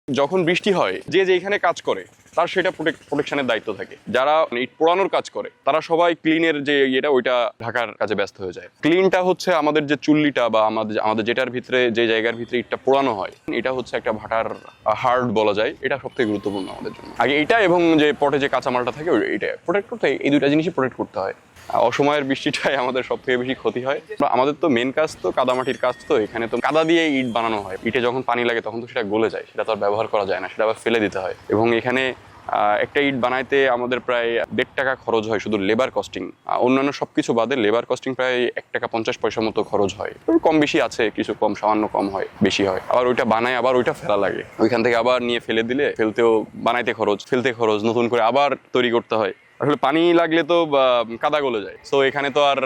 যখন বৃষ্টি হয় যে যেখানে কাজ করে তার সেটা প্রোটেকশনের দায়িত্ব থাকে। যারা ইট পোড়ানোর কাজ করে তারা সবাই ক্লিনের যে ইয়েটা ওইটা ঢাকার কাজে ব্যস্ত হয়ে যায়। ক্লিনটা হচ্ছে আমাদের যে চুল্লিটা বা আমাদের যেটার ভিতরে যে জায়গার ভিতরে ইটটা পোড়ানো হয়, এটা হচ্ছে একটা ভাটার হার্ড বলা যায়। এটা সবথেকে গুরুত্বপূর্ণ আমাদের জন্য। আগে এটা এবং যে পটে যে কাঁচামালটা থাকে এটা প্রোটেক্ট করতে হয়, এই দুইটা জিনিসই প্রোটেক্ট করতে হয়। অসময়ের বৃষ্টিটাই আমাদের সব থেকে বেশি ক্ষতি হয়। আমাদের তো মেন কাজ তো কাদামাটির কাজ, তো এখানে তো কাদা দিয়ে ইট বানানো হয়। ইটে যখন পানি লাগে তখন তো সেটা গলে যায়, সেটা তো আর ব্যবহার করা যায় না, সেটা আবার ফেলে দিতে হয়। এবং এখানে একটা ইট বানাইতে আমাদের প্রায় 1.5 টাকা খরচ হয় শুধু লেবার কস্টিং। অন্যান্য সবকিছু বাদে লেবার কস্টিং প্রায় 1 টাকা 50 পয়সা মতো খরচ হয়। কম বেশি আছে, কিছু কম সামান্য কম হয়, বেশি হয়। আবার ওইটা বানায় আবার ওইটা ফেলা লাগে, ওইখান থেকে আবার নিয়ে ফেলে দিলে ফেলতেও বানাইতে খরচ, ফেলতে খরচ, নতুন করে আবার তৈরি করতে হয়। আসলে পানি লাগলে তো কাদা গলে যায়, তো এখানে তো আর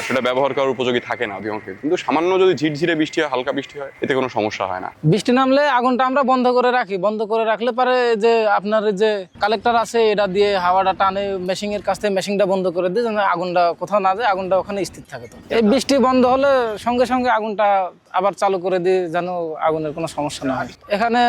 সেটা ব্যবহার করার উপযোগী থাকে না অধিকাংশ। কিন্তু সামান্য যদি ঝিরঝিরে বৃষ্টি হয়, হালকা বৃষ্টি হয়, এতে কোনো সমস্যা হয় না। বৃষ্টি নামলে আগুনটা আমরা বন্ধ করে রাখি। বন্ধ করে রাখলে পারে যে আপনার যে কালেক্টর আছে এটা দিয়ে হাওয়াটা টানে মেশিন এর কাছ থেকে মেশিনটা বন্ধ করে দিয়ে যেন আগুনটা কোথাও না যায়, আগুনটা ওখানে স্থির থাকে। তো এই বৃষ্টি বন্ধ হলে সঙ্গে সঙ্গে আগুনটা আবার চালু করে দিয়ে যেন আগুনের কোনো সমস্যা না হয়। এখানে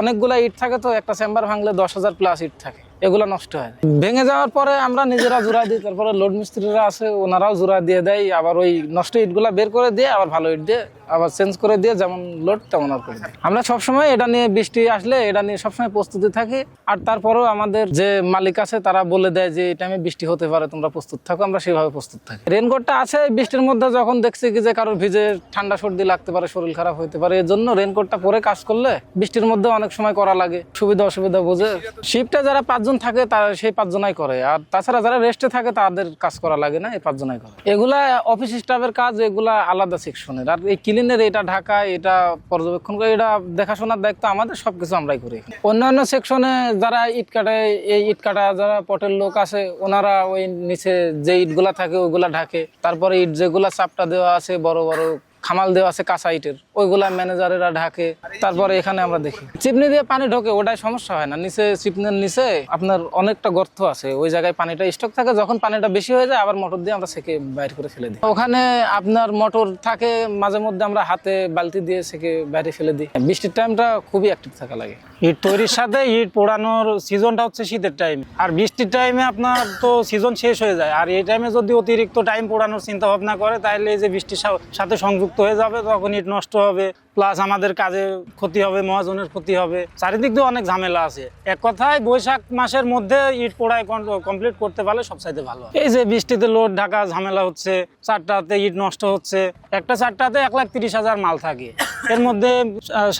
অনেকগুলা ইট থাকে, তো একটা চেম্বার ভাঙলে 10,000 প্লাস ইট থাকে, এগুলো নষ্ট হয়। ভেঙে যাওয়ার পরে আমরা নিজেরা জোড়া দিই, তারপরে লোড মিস্ত্রিরা আছে ওনারাও জোড়া দিয়ে দেয়, আবার ওই নষ্ট ইটগুলা বের করে দিয়ে আবার ভালো ইট দিয়ে আবার চেঞ্জ করে দিয়ে যেমন লোড তেমন আর করে দিই। আমরা সবসময় এটা নিয়ে বৃষ্টি আসলে এটা নিয়ে সবসময় প্রস্তুতি থাকি। আর তারপরেও আমাদের যে মালিক আছে তারা বলে দেয় যে এই টাইমে বৃষ্টি হতে পারে, তোমরা প্রস্তুত থাকো, আমরা সেভাবে প্রস্তুত থাকি। রেনকোটটা আছে, বৃষ্টির মধ্যে যখন দেখছি কি যে কারোর ভিজে ঠান্ডা সর্দি লাগতে পারে, শরীর খারাপ হতে পারে, এর জন্য রেনকোটটা পরে কাজ করলে বৃষ্টির মধ্যে অনেক সময় করা লাগে, সুবিধা অসুবিধা বুঝে। শিফটে যারা 5 জন থাকে তারা সেই 5 জনাই করে, আর তাছাড়া যারা রেস্টে থাকে তাদের কাজ করা লাগে না, এই 5 জনাই করে। এগুলা অফিস স্টাফের কাজ, এগুলা আলাদা সেকশনের। আর এই ক্লিনের এটা ঢাকা, এটা পর্যবেক্ষণ করে, এটা দেখাশোনার দায়িত্ব আমাদের, সবকিছু আমরাই করি। অন্যান্য সেকশনে যারা ইট কাটে, এই ইট কাটা যারা পটের লোক আছে ওনারা ওই নিচে যে ইটগুলা থাকে ওইগুলা ঢাকে। তারপরে ইট যেগুলা চাপটা দেওয়া আছে, বড় বড় খামাল দেওয়া আছে কাঁচা ইটের, ওইগুলা ম্যানেজারেরা ঢাকে। তারপরে এখানে আমরা দেখি চিপনি দিয়ে পানি ঢোকে, ওটাই সমস্যা হয় না। নিচে চিপনির নিচে আপনার অনেকটা গর্ত আছে, ওই জায়গায় পানিটা স্টক থাকে। যখন পানিটা বেশি হয়ে যায় আবার মোটর দিয়ে আমরা সেকে বাইরে করে ফেলে দিই। ওখানে আপনার মোটর থাকে, মাঝে মধ্যে আমরা হাতে বালতি দিয়ে সেকে বাইরে ফেলে দিই। বৃষ্টির টাইমটা খুবই অ্যাক্টিভ থাকা লাগে। ইট তৈরির সাথে ইট পোড়ানোর সিজনটা হচ্ছে শীতের টাইম, আর বৃষ্টির টাইমে আপনার তো সিজন শেষ হয়ে যায়। আর এই টাইমে যদি অতিরিক্ত টাইম পোড়ানোর চিন্তা ভাবনা করে তাহলে এই যে বৃষ্টির সাথে সংযুক্ত হয়ে যাবে, তখন ইট নষ্ট হবে, প্লাস আমাদের কাজে ক্ষতি হবে, মহাজনের ক্ষতি হবে, চারিদিক দিয়ে অনেক ঝামেলা আছে। এক কথায় বৈশাখ মাসের মধ্যে ইট পোড়ায় কমপ্লিট করতে পারলে সবচাইতে ভালো। এই যে বৃষ্টিতে লোড ঢাকা ঝামেলা হচ্ছে, চারটাতে ইট নষ্ট হচ্ছে, একটা চারটাতে 1,30,000 মাল থাকে, এর মধ্যে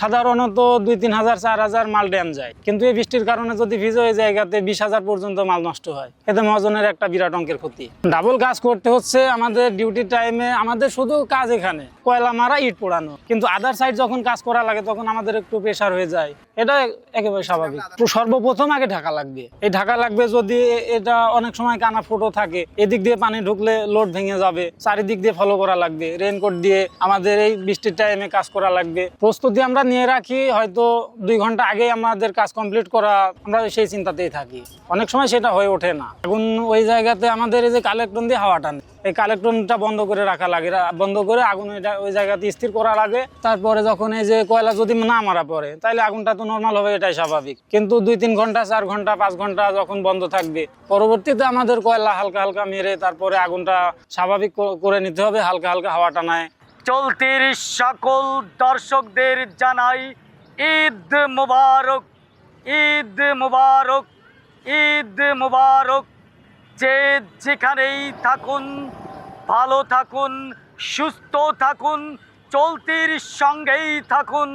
সাধারণত 2-3 হাজার 4 হাজার মাল ড্যাম যায়। কিন্তু এই বৃষ্টির কারণে যদি ভিজে ওই জায়গাতে 20,000 পর্যন্ত মাল নষ্ট হয়, এতে মহাজনের একটা বিরাট অঙ্কের ক্ষতি। ডাবল কাজ করতে হচ্ছে আমাদের ডিউটি টাইমে। আমাদের শুধু কাজ এখানে কয়লা মারা, ইট পোড়ানো, কিন্তু আদার সাইড যখন কাজ করা লাগে তখন আমাদের একটু প্রেশার হয়ে যায়, এটা একেবারে স্বাভাবিক। তো সর্বপ্রথম আগে ঢাকা লাগবে। এই ঢাকা লাগবে যদি এটা অনেক সময় কানা ফুটো থাকে, এদিক দিয়ে পানি ঢুকলে লোড ভেঙে যাবে, চারিদিক দিয়ে ফলো করা লাগবে, রেইনকোট দিয়ে আমাদের এই বৃষ্টির টাইমে কাজ করা লাগবে। প্রস্তুতি আমরা নিয়ে রাখি, হয়তো 2 ঘন্টা আগে আমাদের কাজ কমপ্লিট করা, আমরা সেই চিন্তাতেই থাকি। অনেক সময় সেটা হয়ে ওঠে না। এখন ওই জায়গাতে আমাদের এই যে কালেক্টর দিয়ে হাওয়া টানে, এই কালেক্টরটা বন্ধ করে রাখা লাগে, বন্ধ করে আগুন ওই জায়গাতে স্থির করা লাগে। তারপরে যখন এই যে কয়লা যদি না মারা পড়ে তাহলে আগুনটা তো নর্মাল হবে, এটাই স্বাভাবিক। কিন্তু 2-3 ঘন্টা 4 ঘন্টা 5 ঘন্টা যখন বন্ধ থাকবে, পরবর্তীতে আমাদের কয়লা হালকা হালকা মেরে তারপরে আগুনটা স্বাভাবিক করে নিতে হবে, হালকা হালকা হাওয়া টানায়। চলতির সকল দর্শকদের জানাই ঈদ মুবারক, ঈদ মুবারক, ঈদ মুবারক। যে যেখানেই থাকুন ভালো থাকুন, সুস্থ থাকুন, চলতির সঙ্গেই থাকুন।